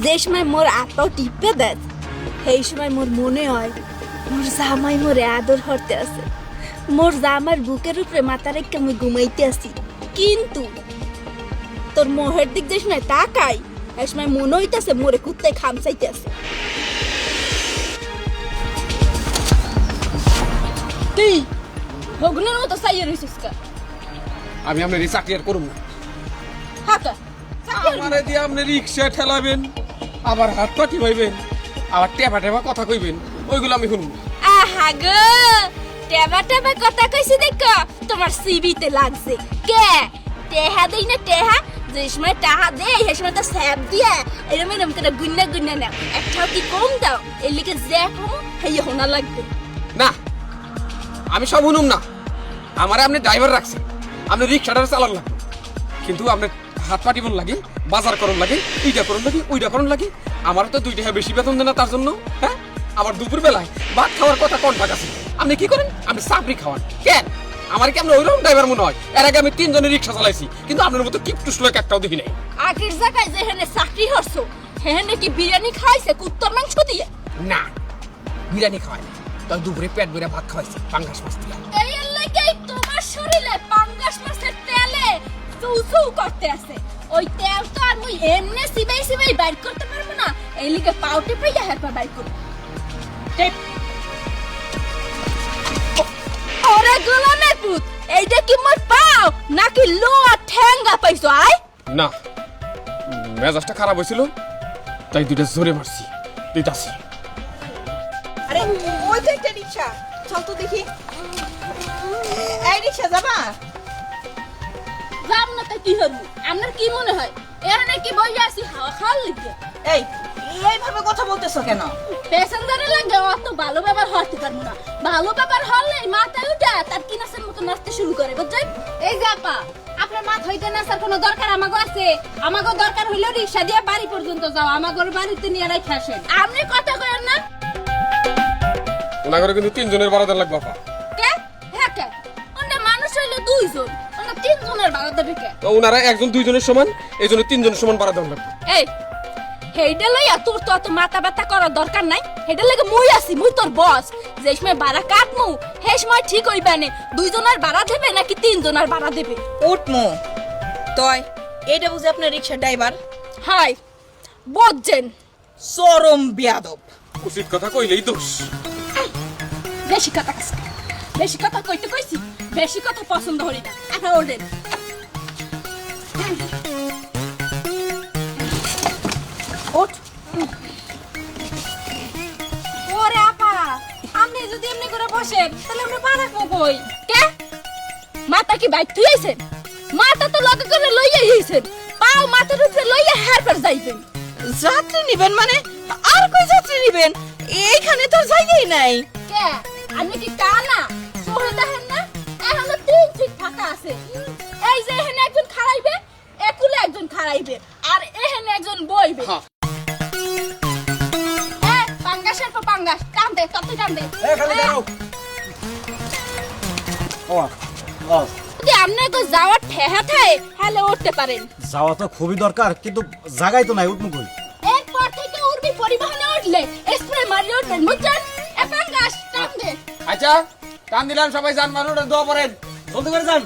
যে সময় মোর আপাও টিপে দেয় সেই সময় মোর মনে হয় মোর জামাই মোরে আদর হরতে আছে, মোর জামার বুকের উপরে মাথা রেখে আমি ঘুমাইতে আছি। কিন্তু তোর মোহের দিক যে সময় তাকাই এই সময় মনে হইতেছে মোরে কুত্তায় খামচাইতে আছে। তুই ভগ্নের মতো চাইয়ে রইছিস কা? আমি আপনার এই চাকরি আর করব না। হাকা আমারে দিয়ে আপনি রিক্সা ঠেলাবেন, আবার হাত পাটি পাইবেন, আবার টেপা টেপা কথা কইবেন, ওইগুলো আমি শুনবো। আহা গো, টেবা টেবা কথা কইছি দেখো তোমার সিবিতে লাগছে। কে টেহা দেই না টেহা, যে সময় টাহা দেই সেই সময় তো স্যাপ দিয়া এরম এরম করে গুন্না গুন্না না একটাও কি কম দাও, এর লিগে যে কম হেই হোনা লাগবে না, আমি সব শুনুম না। আমারে আপনি ড্রাইভার রাখছেন, আপনি রিক্সাটা চালান লাগবে, কিন্তু আপনার হাত পাটি বল লাগে, বাজার করন লাগে, এইটা করন লাগে, ওইটা করন লাগে। আমার তো 2 টাকা বেশি বেতন দেন না তার জন্য। হ্যাঁ, আবার দুপুর বেলায় ভাত খাওয়ার কথা কোন ভাগ আছে? আপনি কি করেন? আপনি চাকরি খাওয়ান কেন? আমার কি আপনি ওইরকম ড্রাইভার মনে হয়? এর আগে আমি 3 জনের রিক্সা চালাইছি, কিন্তু আপনার মতো কিপটুস লোক একটাও দেখি নাই। আগের জায়গায় যেখানে চাকরি হরছো সেখানে কি বিরিয়ানি খাইছে কুত্তার মাংস দিয়ে? না, বিরিয়ানি খাওয়াই না, তাই দুপুরে পেট ভরে ভাত খাওয়াইছে পাঙ্গাস মাছ দিয়ে। এই লাগেই তোমার শরীরে পাঙ্গাস মাছের তেলে চৌচৌ করতে আছে। ওই তেল তো আর মুই এমনে সিবাই সিবাই বাইর করতে পারবো না, এই লিগে পাউটি পাইয়া হেরপা বাইর করব। ওরে গোলামের পুত, এইটা কি মোর পাও নাকি লোয়া ঠ্যাঙ্গা পাইছো? আয় না, মেজাজটা খারাপ হয়েছিল তাই 2টা জোরে মারছি, দিতাছি। আরে ওই তো একটা রিক্সা, চল তো দেখি। এই রিক্সা যাবা? যাব না তো কি হবো? আপনার কি মনে হয় এখানে কি বইয়া আছি হাওয়া খাওয়ার লিগে? এই এইভাবে কথা বলতেছো কেন? প্যাসেঞ্জারের লাগে অত ভালো ব্যবহার হতে পারবো না। ভালো ব্যবহার হলে মাথায় উঠে তার কিনাসের মতো নাচতে শুরু করে, বুঝছেন? এই যে আপা, আপনার মাথা হইতে নাচার কোনো দরকার আমাগো আছে? আমাগো দরকার হইলো রিক্সা দিয়ে বাড়ি পর্যন্ত যাও, আমাগোর বাড়িতে নিয়ে রাখে আসেন। আপনি কথা কইেন না। ওনা করে কিন্তু 3 জনের ভাড়া দেন লাগবে আপা। কে? হ্যাঁ কে? অন্য মানুষ হইলো 2 জন, অন্য 3 জনের ভাড়া দেবে কে? তো ওনারা একজন 2 জনের সমান, এই জন্য 3 জনের সমান ভাড়া দেন লাগবে। এই হেইডা লইয়া তোর তো অত মাথা ব্যথা করার দরকার নাই। হেইডা লাগে মুই আছি, মুই তোর বস। যে সময় ভাড়া কাটমু হে সময় ঠিক হইবে না 2 জনের ভাড়া দেবে নাকি 3 জনের ভাড়া দেবে। উঠমু তয় এইটা বুঝে আপনার রিক্সা ড্রাইভার? হাই বুঝছেন, চরম বেয়াদব। উচিত কথা কইলেই দোষ। বেশি কথা বেশি কথা কইতে কইছি, বেশি কথা পছন্দ করি না। এখন ওঠেন। ওঠ। ওরে আপা, আপনি যদি এমনি করে বসেন তাহলে আমরা পারা কই? কে মাথা কি বাইক তুইছেন? মাথা তো লগে করে লইয়া আইছেন, পাও মাথার উপরে লইয়া হেরপার যাইবেন। যাত্রী নিবেন মানে? আর কই যাত্রী নিবেন? এইখানে তো জায়গাই নাই। কে আপনি কি কানা সরে দেখেন না? এখনো 3 সিট ফাঁকা আছে। এই যে এখানে একজন খাড়াইবে, একুলে একজন খাড়াইবে, আর এখানে একজন বইবে। হ্যাঁ। পাঙ্গাসের পর পাঙ্গাস টান দে, কত টান দে। এ খালি দাঁড়াও। যদি আপনি তো যাওয়ার ঠেহা থাকে তাহলে উঠতে পারেন। যাওয়া তো খুবই দরকার, কিন্তু জায়গায় তো নাই, উঠবো কই? এরপর থেকে উর্বি পরিবহনে উঠলে স্প্রে মারিয়ে উঠবেন, বুঝছেন? পাঙ্গাস টান দে। আচ্ছা, টান দিলাম, সবাই যান মানুষ দোয়া করেন। জলদি করে যান।